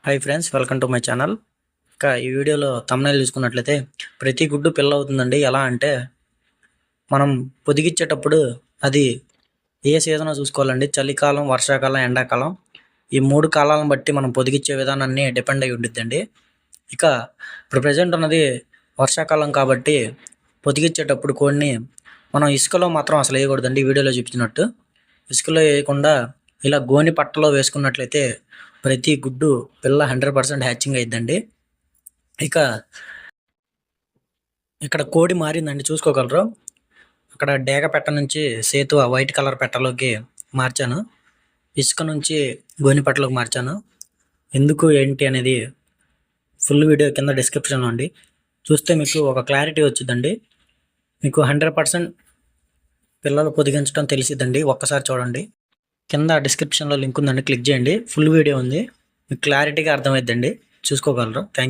Hi friends, welcome to my channel. ఇంకా ఈ వీడియోలో థంబ్నెయిల్ చూసుకున్నట్లయితే ప్రతి గుడ్డు పిల్ల అవుతుందండి. ఎలా అంటే మనం పొదిగిచ్చేటప్పుడు అది ఏ సీజనో చూసుకోవాలండి. చలికాలం, వర్షాకాలం, ఎండాకాలం ఈ 3 కాలాలను బట్టి మనం పొదిగిచ్చే విధానాన్ని డిపెండ్ అయి ఉండిద్దండి. ఇక ఇప్పుడు ప్రజెంట్ ఉన్నది వర్షాకాలం కాబట్టి పొదిగిచ్చేటప్పుడు కోడిని మనం ఇసుకలో మాత్రం అసలు వేయకూడదండి. వీడియోలో చూపించినట్టు ఇసుకలో వేయకుండా ఇలా గోని పట్టలో వేసుకున్నట్లయితే ప్రతి గుడ్డు పిల్ల 100% హ్యాచింగ్ అయిద్దండి. ఇక ఇక్కడ కోడి మారిందండి, చూసుకోగలరు. అక్కడ డేగ పెట్ట నుంచి సేతు వైట్ కలర్ పెట్టలోకి మార్చాను, ఇసుక నుంచి గోని పట్టలోకి మార్చాను. ఎందుకు ఏంటి అనేది ఫుల్ వీడియో కింద డిస్క్రిప్షన్లో అండి చూస్తే మీకు ఒక క్లారిటీ వచ్చిందండి. మీకు 100% పిల్లలు పొదిగించడం తెలిసిద్దండి. ఒక్కసారి చూడండి, కింద డిస్క్రిప్షన్లో లింక్ ఉందండి, క్లిక్ చేయండి. ఫుల్ వీడియో ఉంది, మీకు క్లారిటీగా అర్థమైద్దండి, చూసుకోగలరు. Thank you.